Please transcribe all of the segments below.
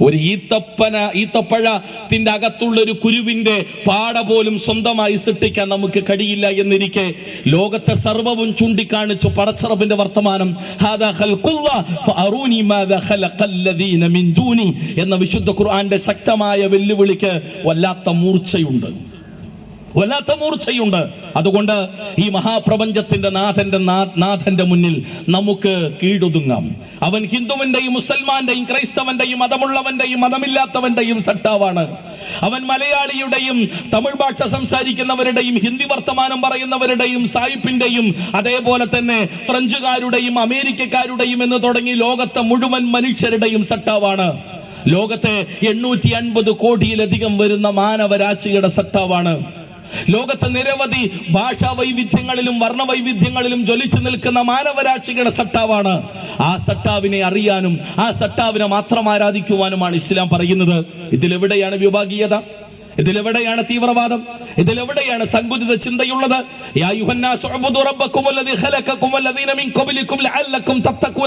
ഒരു ഈത്തപ്പഴത്തിന്റെ അകത്തുള്ള ഒരു കുരുവിന്റെ പാട പോലും സ്വന്തമായി സൃഷ്ടിക്കാൻ നമുക്ക് കഴിയില്ല എന്നിരിക്കെ ലോകത്തെ സർവ്വവും ചൂണ്ടിക്കാണിച്ചു പടച്ചറബിന്റെ വർത്തമാനം എന്ന വിശുദ്ധ ഖുർആന്റെ ശക്തമായ വെല്ലുവിളിക്ക് വല്ലാത്ത മൂർച്ചയുണ്ട്. അതുകൊണ്ട് ഈ മഹാപ്രപഞ്ചത്തിന്റെ നാഥന്റെ മുന്നിൽ നമുക്ക് കീഴൊതുങ്ങാം. അവൻ ഹിന്ദുവിന്റെയും മുസൽമാന്റെയും ക്രൈസ്തവന്റെയും മതമുള്ളവന്റെയും മതമില്ലാത്തവന്റെയും സട്ടാവാണ്. അവൻ മലയാളിയുടെയും തമിഴ് ഭാഷ സംസാരിക്കുന്നവരുടെയും ഹിന്ദി വർത്തമാനം പറയുന്നവരുടെയും സായിപ്പിന്റെയും അതേപോലെ തന്നെ ഫ്രഞ്ചുകാരുടെയും അമേരിക്കക്കാരുടെയും എന്ന് തുടങ്ങി ലോകത്തെ മുഴുവൻ മനുഷ്യരുടെയും സട്ടാവാണ്. ലോകത്തെ 850 കോടിയിലധികം വരുന്ന മാനവരാശിയുടെ സട്ടാവാണ്. ലോകത്തെ നിരവധി ഭാഷാ വൈവിധ്യങ്ങളിലും വർണ്ണവൈവിധ്യങ്ങളിലും ജ്വലിച്ചു നിൽക്കുന്ന മാനവരാശികളുടെ സട്ടാവാണ്. ആ സട്ടാവിനെ അറിയാനും ആ സട്ടാവിനെ മാത്രം ആരാധിക്കുവാനുമാണ് ഇസ്ലാം പറയുന്നത്. ഇതിലെവിടെയാണ് വിഭാഗീയത? ഇതിലെവിടെയാണ് തീവ്രവാദം? ഇതിലെവിടെയാണ് സങ്കുചിത ചിന്തയുള്ളത്?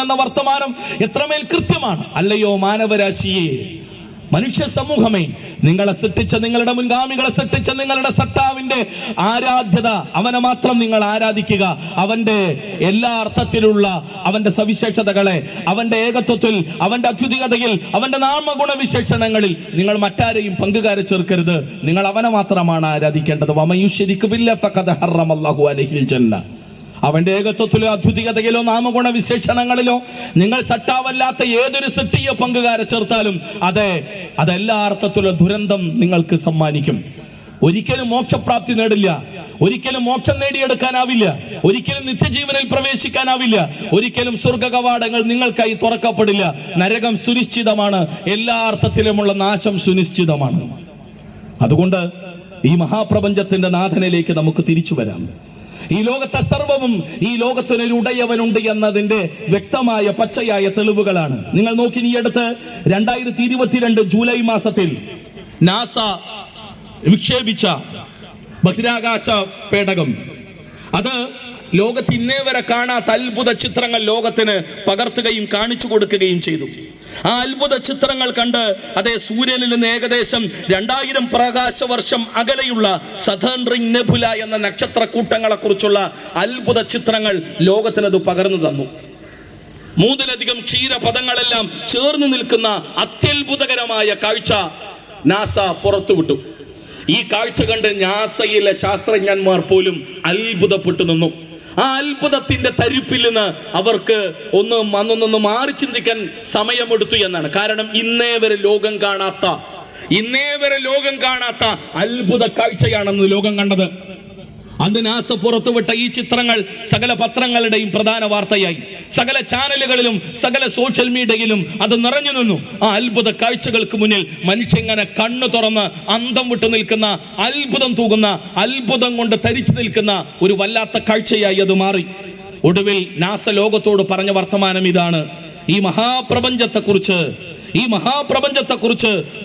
എന്ന വർത്തമാനം എത്രമേൽ കൃത്യമാണ്. അല്ലയോ മാനവരാശിയെ, മനുഷ്യ സമൂഹമേ, നിങ്ങളെ സൃഷ്ടിച്ച നിങ്ങളുടെ മുൻഗാമികളെ സൃഷ്ടിച്ച നിങ്ങളുടെ സട്ടാവിന്റെ ആരാധ്യത, അവനെ മാത്രം നിങ്ങൾ ആരാധിക്കുക. അവന്റെ എല്ലാ അർത്ഥത്തിലുള്ള അവന്റെ സവിശേഷതകളെ, അവന്റെ ഏകത്വത്തിൽ, അവന്റെ അദ്വിതീയതയിൽ, അവന്റെ നാമഗുണവിശേഷണങ്ങളിൽ നിങ്ങൾ മറ്റാരെയും പങ്കുകാരെ ചേർക്കരുത്. നിങ്ങൾ അവനെ മാത്രമാണ് ആരാധിക്കേണ്ടത്. വമയുശ്രിക് ബില്ലാഹി ഫഖദ് ഹറമല്ലാഹു അലൈഹിൽ ജന്ന. അവന്റെ ഏകത്വത്തിലോ അദ്വിതീയതയിലോ നാമഗുണ വിശേഷണങ്ങളിലോ നിങ്ങൾ സട്ടാവല്ലാത്ത ഏതൊരു സൃഷ്ടിയോ പങ്കുകാരെ ചേർത്താലും അതെല്ലാ അർത്ഥത്തിലുള്ള ദുരന്തം നിങ്ങൾക്ക് സമ്മാനിക്കും. ഒരിക്കലും മോക്ഷപ്രാപ്തി നേടില്ല, ഒരിക്കലും മോക്ഷം നേടിയെടുക്കാനാവില്ല, ഒരിക്കലും നിത്യജീവനിൽ പ്രവേശിക്കാനാവില്ല, ഒരിക്കലും സ്വർഗ കവാടങ്ങൾ നിങ്ങൾക്കായി തുറക്കപ്പെടില്ല. നരകം സുനിശ്ചിതമാണ്, എല്ലാ അർത്ഥത്തിലുമുള്ള നാശം സുനിശ്ചിതമാണ്. അതുകൊണ്ട് ഈ മഹാപ്രപഞ്ചത്തിന്റെ നാഥനിലേക്ക് നമുക്ക് തിരിച്ചു വരാം. ഈ ലോകത്തെ സർവവും ഈ ലോകത്തിനൊരു ഉടയവനുണ്ട് എന്നതിന്റെ വ്യക്തമായ പച്ചയായ തെളിവുകളാണ്. നിങ്ങൾ നോക്കി, ഈ അടുത്ത് 2022 ജൂലൈ മാസത്തിൽ നാസ വിക്ഷേപിച്ച ബഹിരാകാശ പേടകം, അത് ലോകത്ത് ഇന്നേ വരെ കാണാത്ത അത്ഭുത ചിത്രങ്ങൾ ലോകത്തിന് പകർത്തുകയും കാണിച്ചു കൊടുക്കുകയും ചെയ്തു. ആ അത്ഭുത ചിത്രങ്ങൾ കണ്ട് സൂര്യനിൽ നിന്ന് ഏകദേശം 2000 പ്രകാശ വർഷം അകലെയുള്ള സതേൺ റിംഗ് നെബുല എന്ന നക്ഷത്ര കൂട്ടങ്ങളെ കുറിച്ചുള്ള അത്ഭുത ചിത്രങ്ങൾ ലോകത്തിനത് പകർന്നു തന്നു. 3-ലധികം ക്ഷീരപഥങ്ങളെല്ലാം ചേർന്ന് നിൽക്കുന്ന അത്യത്ഭുതകരമായ കാഴ്ച നാസ പുറത്തുവിട്ടു. ഈ കാഴ്ച കണ്ട് നാസയിലെ ശാസ്ത്രജ്ഞന്മാർ പോലും അത്ഭുതപ്പെട്ടു നിന്നു. ആ അത്ഭുതത്തിന്റെ തരിപ്പിൽ നിന്ന് അവർക്ക് ഒന്ന് മാറി ചിന്തിക്കാൻ സമയമെടുത്തു എന്നാണ്. കാരണം ഇന്നേ വരെ ലോകം കാണാത്ത അത്ഭുത കാഴ്ചയാണെന്ന് ലോകം കണ്ടത്. അന്ന് നാസ പുറത്തുവിട്ട ഈ ചിത്രങ്ങൾ സകല പത്രങ്ങളുടെയും പ്രധാന വാർത്തയായി. സകല ചാനലുകളിലും സകല സോഷ്യൽ മീഡിയയിലും അത് നിറഞ്ഞു നിന്നു. ആ അത്ഭുത കാഴ്ചകൾക്ക് മുന്നിൽ മനുഷ്യങ്ങനെ കണ്ണു തുറന്ന് അന്തം വിട്ടു നിൽക്കുന്ന, അത്ഭുതം തൂകുന്ന, അത്ഭുതം കൊണ്ട് തരിച്ചു നിൽക്കുന്ന ഒരു വല്ലാത്ത കാഴ്ചയായി അത് മാറി. ഒടുവിൽ നാസ ലോകത്തോട് പറഞ്ഞ വർത്തമാനം ഇതാണ്: ഈ മഹാപ്രപഞ്ചത്തെക്കുറിച്ച്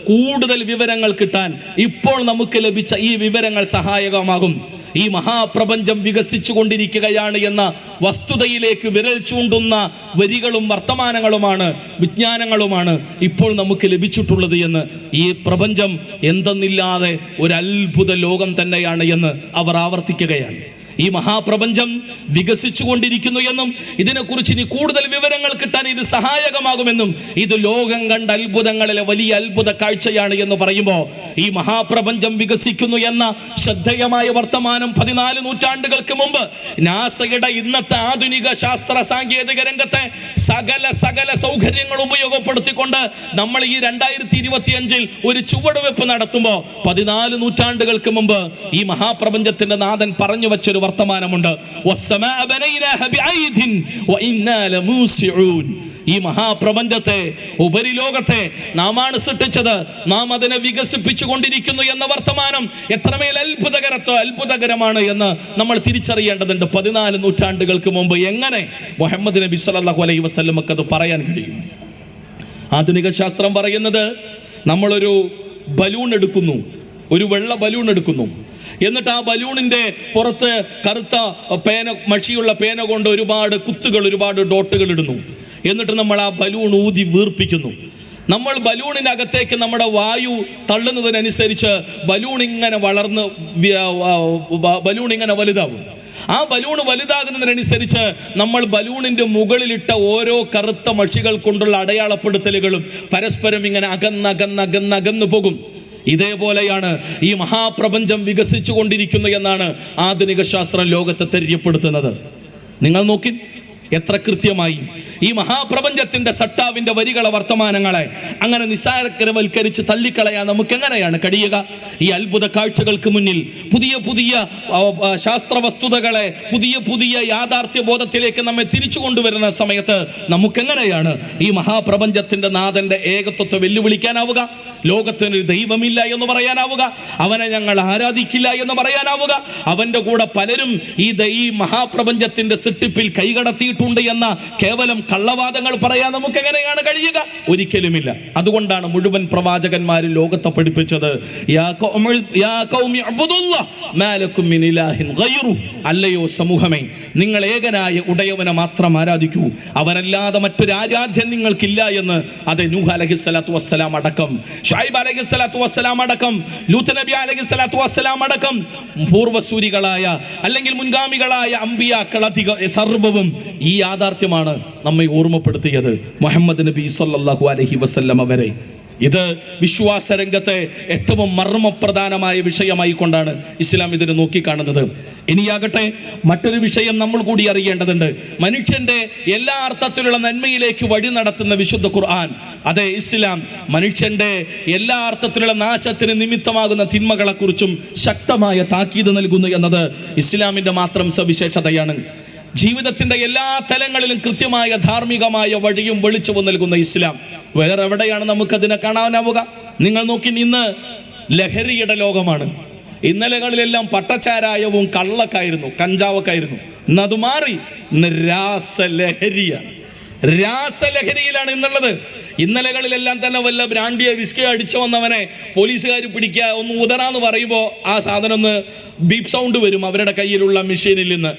കൂടുതൽ വിവരങ്ങൾ കിട്ടാൻ ഇപ്പോൾ നമുക്ക് ലഭിച്ച ഈ വിവരങ്ങൾ സഹായകമാകും. ഈ മഹാപ്രപഞ്ചം വികസിച്ചു കൊണ്ടിരിക്കുകയാണ് എന്ന വസ്തുതയിലേക്ക് വിരൽ ചൂണ്ടുന്ന വരികളും വർത്തമാനങ്ങളുമാണ്, വിജ്ഞാനങ്ങളുമാണ് ഇപ്പോൾ നമുക്ക് ലഭിച്ചിട്ടുള്ളത് എന്ന്. ഈ പ്രപഞ്ചം എന്തെന്നില്ലാതെ ഒരു അത്ഭുത ലോകം തന്നെയാണ് എന്ന് അവർ ആവർത്തിക്കുകയാണ്. ഈ മഹാപ്രപഞ്ചം വികസിച്ചു കൊണ്ടിരിക്കുന്നു എന്നും ഇതിനെക്കുറിച്ച് ഇനി കൂടുതൽ വിവരങ്ങൾ കിട്ടാൻ ഇത് സഹായകമാകുമെന്നും ഇത് ലോകം കണ്ട അത്ഭുതങ്ങളിലെ വലിയ അത്ഭുത കാഴ്ചയാണ് എന്ന് പറയുമ്പോൾ, ഈ മഹാപ്രപഞ്ചം വികസിക്കുന്നു എന്ന ശ്രദ്ധേയമായ വർത്തമാനം 14 നൂറ്റാണ്ടുകൾക്ക് മുമ്പ് നാസയുടെ ഇന്നത്തെ ആധുനിക ശാസ്ത്ര സാങ്കേതിക രംഗത്തെ സകല സൗകര്യങ്ങൾ ഉപയോഗപ്പെടുത്തിക്കൊണ്ട് നമ്മൾ ഈ 2025 ഒരു ചുവടുവെപ്പ് നടത്തുമ്പോൾ 14 നൂറ്റാണ്ടുകൾക്ക് മുമ്പ് ഈ മഹാപ്രപഞ്ചത്തിന്റെ നാഥൻ പറഞ്ഞു വെച്ചൊരു വർത്തമാനമുണ്ട്: ഈ മഹാപ്രപഞ്ചത്തെ, ഉപരിലോകത്തെ നാമാണ് സൃഷ്ടിച്ചത്, നാം അതിനെ വികസിപ്പിച്ചു കൊണ്ടിരിക്കുന്നു എന്ന വർത്തമാനം എത്രമേൽ അത്ഭുതകരമാണ് എന്ന് നമ്മൾ തിരിച്ചറിയേണ്ടതുണ്ട്. 14 നൂറ്റാണ്ടുകൾക്ക് മുമ്പ് എങ്ങനെ മുഹമ്മദ് നബി സല്ലല്ലാഹു അലൈഹി വസല്ലമക്ക് അത് പറയാൻ കഴിയും? ആധുനിക ശാസ്ത്രം പറയുന്നത്, നമ്മളൊരു ബലൂൺ എടുക്കുന്നു, ഒരു വെള്ള ബലൂൺ എടുക്കുന്നു, എന്നിട്ട് ആ ബലൂണിന്റെ പുറത്ത് കറുത്ത മഷിയുള്ള പേന കൊണ്ട് ഒരുപാട് കുത്തുകൾ, ഒരുപാട് ഡോട്ടുകൾ ഇടുന്നു. എന്നിട്ട് നമ്മൾ ആ ബലൂൺ ഊതി വീർപ്പിക്കുന്നു. നമ്മൾ ബലൂണിനകത്തേക്ക് നമ്മുടെ വായു തള്ളുന്നതിനനുസരിച്ച് ബലൂൺ ഇങ്ങനെ വലുതാവും. ആ ബലൂൺ വലുതാകുന്നതിനനുസരിച്ച് നമ്മൾ ബലൂണിന്റെ മുകളിലിട്ട ഓരോ കറുത്ത മഷികൾ കൊണ്ടുള്ള അടയാളപ്പെടുത്തലുകളും പരസ്പരം ഇങ്ങനെ അകന്നകന്നു പോകും. ഇതേപോലെയാണ് ഈ മഹാപ്രപഞ്ചം വികസിച്ചു കൊണ്ടിരിക്കുന്നു എന്നാണ് ആധുനിക ശാസ്ത്രം ലോകത്തെ തെര്യപ്പെടുത്തുന്നത്. നിങ്ങൾ നോക്കി എത്ര കൃത്യമായി ഈ മഹാപ്രപഞ്ചത്തിന്റെ സട്ടാവിന്റെ വരികളെ വർത്തമാനങ്ങളെ അങ്ങനെ നിസ്സാരവൽക്കരിച്ച് തള്ളിക്കളയാൻ നമുക്ക് എങ്ങനെയാണ് കഴിയുക? ഈ അത്ഭുത കാഴ്ചകൾക്ക് മുന്നിൽ പുതിയ പുതിയ ശാസ്ത്ര വസ്തുതകളെ പുതിയ യാഥാർത്ഥ്യ ബോധത്തിലേക്ക് നമ്മെ തിരിച്ചു കൊണ്ടുവരുന്ന സമയത്ത് നമുക്കെങ്ങനെയാണ് ഈ മഹാപ്രപഞ്ചത്തിന്റെ നാഥന്റെ ഏകത്വത്തെ വെല്ലുവിളിക്കാനാവുക? ലോകത്തിനൊരു ദൈവമില്ല എന്ന് പറയാനാവുക? അവനെ ഞങ്ങൾ ആരാധിക്കില്ല എന്ന് പറയാനാവുക? അവന്റെ കൂടെ പലരും ഈ മഹാപ്രപഞ്ചത്തിന്റെ സൃഷ്ടിപ്പിൽ കൈകടത്തിയിട്ടുണ്ട് എന്ന കേവലം കള്ളവാദങ്ങൾ പറയാൻ നമുക്ക് എങ്ങനെയാണ് കഴിയുക? ഒരിക്കലുമില്ല. അതുകൊണ്ടാണ് മുഴുവൻ പ്രവാചകന്മാരും ലോകത്തെ പഠിപ്പിച്ചത്, അല്ലയോ സമൂഹമേ, നിങ്ങൾ ഏകനായ ഉടയവനെ മാത്രം ആരാധിക്കൂ, അവനല്ലാതെ മറ്റൊരു ആരാധ്യം നിങ്ങൾക്കില്ല എന്ന്. അത് നൂഹ് അലൈഹിസ്സലാത്തു വസ്സലാം അടക്കം, ഷുഐബ് അലൈഹിസ്സലാത്തു വസ്സലാം അടക്കം, ലൂത്ത് നബി അലൈഹിസ്സലാത്തു വസ്സലാം അടക്കം പൂർവ്വസൂരികളായ അല്ലെങ്കിൽ മുൻഗാമികളായ അമ്പിയാക്കൾ അധികം സർവ്വവും ഈ യാഥാർത്ഥ്യമാണ് നമ്മെ ഓർമ്മപ്പെടുത്തിയത്. മുഹമ്മദ് നബി സല്ലല്ലാഹു അലൈഹി വസല്ലം അവരെ ഇത് വിശ്വാസ രംഗത്തെ ഏറ്റവും മർമ്മപ്രധാനമായ വിഷയമായി കൊണ്ടാണ് ഇസ്ലാം ഇതിനെ നോക്കിക്കാണുന്നത്. ഇനിയാകട്ടെ മറ്റൊരു വിഷയം നമ്മൾ കൂടി അറിയേണ്ടതുണ്ട്. മനുഷ്യന്റെ എല്ലാ അർത്ഥത്തിലുള്ള നന്മയിലേക്ക് വഴി നടത്തുന്ന വിശുദ്ധ ഖുർആൻ, അതെ ഇസ്ലാം, മനുഷ്യന്റെ എല്ലാ അർത്ഥത്തിലുള്ള നാശത്തിന് നിമിത്തമാകുന്ന തിന്മകളെക്കുറിച്ചും ശക്തമായ താക്കീത് നൽകുന്നു എന്നത് ഇസ്ലാമിന്റെ മാത്രം സവിശേഷതയാണ്. ജീവിതത്തിന്റെ എല്ലാ തലങ്ങളിലും കൃത്യമായ ധാർമ്മികമായ വഴിയും വെളിച്ചവും നൽകുന്ന ഇസ്ലാം വേറെ എവിടെയാണ് നമുക്കതിനെ കാണാനാവുക? നിങ്ങൾ നോക്കി, ഇന്ന് ലഹരിയുടെ ലോകമാണ്. ഇന്നലകളിലെല്ലാം പട്ടച്ചാരായവും കള്ളക്കായിരുന്നു, കഞ്ചാവൊക്കായിരുന്നു. ഇന്ന് അത് മാറി, ഇന്ന് രാസലഹരിയാണ്. രാസലഹരിയിലാണ് ഇന്നുള്ളത്. ഇന്നലകളിലെല്ലാം തന്നെ വല്ല ബ്രാൻഡിയോ വിസ്കിയോ അടിച്ചു വന്നവനെ പോലീസുകാർ പിടിക്കുക, ഒന്ന് ഉദറാന്ന് പറയുമ്പോൾ ആ സാധനം ഒന്ന് ബീപ്പ് സൗണ്ട് വരും അവരുടെ കയ്യിലുള്ള മെഷീനിൽ നിന്ന്.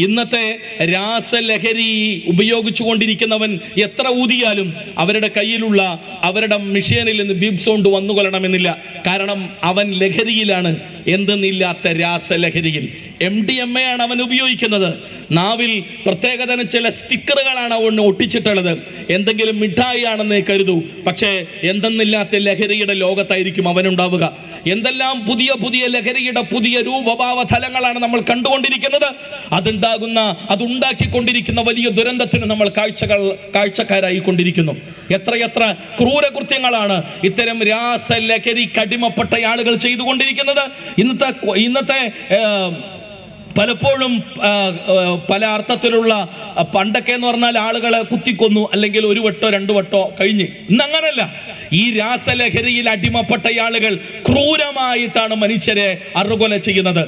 ഇന്നത്തെ രാസലഹരി ഉപയോഗിച്ചു കൊണ്ടിരിക്കുന്നവൻ എത്ര ഊതിയാലും അവരുടെ കയ്യിലുള്ള അവരുടെ മെഷീനിൽ നിന്ന് ബീപ്പ് സൗണ്ട് വന്നുകൊള്ളണമെന്നില്ല. കാരണം അവൻ ലഹരിയിലാണ്, എന്തെന്നില്ലാത്ത രാസലഹരിയിൽ. MDMA ആണ് അവൻ ഉപയോഗിക്കുന്നത്. നാവിൽ പ്രത്യേകതരം ചില സ്റ്റിക്കറുകളാണ് അവൻ ഒട്ടിച്ചിട്ടുള്ളത്. എന്തെങ്കിലും മിഠായി ആണെന്ന് കരുതൂ, പക്ഷേ എന്തെന്നില്ലാത്ത ലഹരിയുടെ ലോകത്തായിരിക്കും അവനുണ്ടാവുക. എന്തെല്ലാം പുതിയ പുതിയ ലഹരിയുടെ പുതിയ രൂപഭാവ തലങ്ങളാണ് നമ്മൾ കണ്ടുകൊണ്ടിരിക്കുന്നത്. അതുണ്ടാക്കിക്കൊണ്ടിരിക്കുന്ന വലിയ ദുരന്തത്തിന് നമ്മൾ കാഴ്ചക്കാരായി കൊണ്ടിരിക്കുന്നു. എത്രയെത്ര ക്രൂരകൃത്യങ്ങളാണ് ഇത്തരം രാസലഹരിക്ക് അടിമപ്പെട്ട ആളുകൾ ചെയ്തുകൊണ്ടിരിക്കുന്നത്. ഇന്നത്തെ പലപ്പോഴും പല അർത്ഥത്തിലുള്ള, പണ്ടൊക്കെ എന്ന് പറഞ്ഞാൽ ആളുകളെ കുത്തിക്കൊന്നു, അല്ലെങ്കിൽ ഒരു വട്ടോ രണ്ടു വട്ടോ കഴിഞ്ഞ്. ഇന്നങ്ങനല്ല. ഈ രാസലഹരിയിൽ അടിമപ്പെട്ട ആളുകൾ ക്രൂരമായിട്ടാണ് മനുഷ്യരെ അറുകൊല ചെയ്യുന്നത്.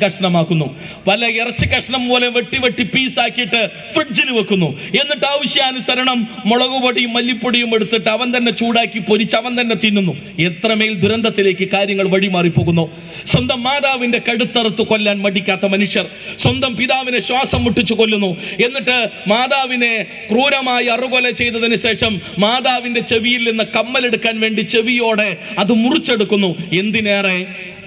കഷ്ണമാക്കുന്നു. പല ഇറച്ചി കഷ്ണം പോലെ വെട്ടി പീസാക്കിയിട്ട് ഫ്രിഡ്ജിൽ വെക്കുന്നു. എന്നിട്ട് ആവശ്യാനുസരണം മുളക് പൊടിയും മല്ലിപ്പൊടിയും എടുത്തിട്ട് അവൻ തന്നെ ചൂടാക്കി പൊരിച്ച് അവൻ തന്നെ തിന്നുന്നു. എത്രമേൽ ദുരന്തത്തിലേക്ക് കാര്യങ്ങൾ വഴിമാറിപ്പോകുന്നു. സ്വന്തം മാതാവിന്റെ കഴുത്തറുത്ത് കൊല്ലാൻ മടിക്കാത്ത മനുഷ്യർ സ്വന്തം പിതാവിനെ ശ്വാസം മുട്ടിച്ചു കൊല്ലുന്നു. എന്നിട്ട് മാതാവിനെ ക്രൂരമായി അറുകൊല ചെയ്തതിന് ശേഷം മാതാവിന്റെ ചെവിയിൽ നിന്ന് കമ്മലെടുക്കാൻ വേണ്ടി ചെവിയോടെ അത് മുറിച്ചെടുക്കുന്നു. എന്തിനേറെ,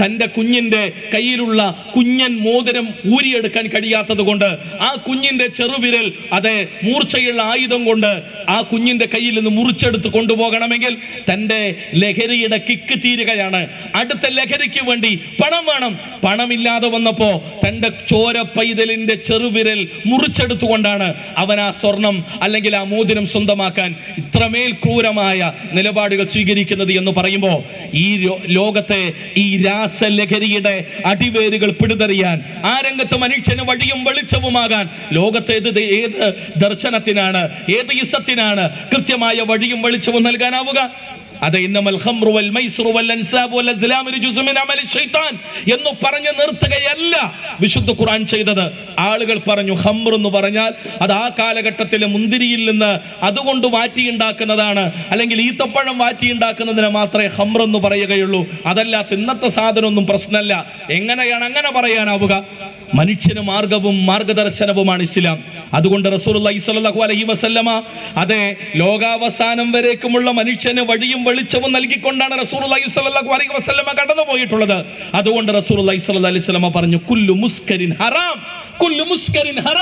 തൻ്റെ കുഞ്ഞിൻ്റെ കയ്യിലുള്ള കുഞ്ഞൻ മോതിരം ഊരിയെടുക്കാൻ കഴിയാത്തത് കൊണ്ട് ആ കുഞ്ഞിൻ്റെ ചെറുവിരൽ, അതെ, മൂർച്ചയുള്ള ആയുധം കൊണ്ട് ആ കുഞ്ഞിൻ്റെ കയ്യിൽ നിന്ന് മുറിച്ചെടുത്ത് കൊണ്ടുപോകണമെങ്കിൽ തൻ്റെ ലഹരിയുടെ കിക്ക് തീരുകയാണ്. അടുത്ത ലഹരിക്ക് വേണ്ടി പണം വേണം. പണമില്ലാതെ വന്നപ്പോൾ തൻ്റെ ചോര പൈതലിൻ്റെ ചെറുവിരൽ മുറിച്ചെടുത്തുകൊണ്ടാണ് അവൻ ആ സ്വർണം അല്ലെങ്കിൽ ആ മോതിരം സ്വന്തമാക്കാൻ ഇത്രമേൽ ക്രൂരമായ നിലപാടുകൾ സ്വീകരിക്കുന്നത് എന്ന് പറയുമ്പോൾ ഈ ലോകത്തെ ഈ രാസലഹരിയുടെ അടിവേരുകൾ പിടിതെറിയാൻ, ആ രംഗത്ത് മനുഷ്യന് വഴിയും വെളിച്ചവുമാകാൻ ലോകത്തേത് ഏത് ദർശനത്തിനാണ്, ഏത് ഇസത്തിനാണ് കൃത്യമായ വഴിയും വെളിച്ചവും നൽകാനാവുക? അത് ഇന്നമൽ ഖംറു വൽ മൈസ്റു വൽ അൻസാബ് വൽ അസ്ലാമു റിജ്സുൻ മിൻ അമലി ശൈത്താൻ എന്ന് പറഞ്ഞു നിർത്തുകയല്ല വിശുദ്ധ ഖുർആൻ ചെയ്തത്. ആളുകൾ പറഞ്ഞു ഖംർ എന്ന് പറഞ്ഞാൽ അത് ആ കാലഘട്ടത്തിലെ മുന്തിരിയിൽ നിന്ന് അതുകൊണ്ട് വാറ്റിയുണ്ടാക്കുന്നതാണ്, അല്ലെങ്കിൽ ഈത്തപ്പഴം വാറ്റിയുണ്ടാക്കുന്നതിന് മാത്രമേ ഖംർ എന്ന് പറയുകയുള്ളൂ. അതല്ലാത്ത ഇന്നത്തെ സാധനമൊന്നും പ്രശ്നമല്ല. എങ്ങനെയാണ് അങ്ങനെ പറയാനാവുക? മനുഷ്യന് മാർഗവും മാർഗദർശനവുമാണ് ഇസ്ലാം. അതുകൊണ്ട് റസൂലുള്ളാഹി സ്വല്ലല്ലാഹു അലൈഹി വസല്ലമ അതെ ലോകാവസാനം വരേക്കുമുള്ള മനുഷ്യന് വഴിയും വെളിച്ചവും നൽകിക്കൊണ്ടാണ് റസൂലുള്ളാഹി സ്വല്ലല്ലാഹു അലൈഹി വസല്ലമ കടന്നു പോയിട്ടുള്ളത്. അതുകൊണ്ട് റസൂലുള്ളാഹി സ്വല്ലല്ലാഹു അലൈഹി വസല്ലമ പറഞ്ഞു, കുല്ലു മുസ്കരിൻ ഹറാം, കുല്ലു മുസ്കരിൻ ഹറാം.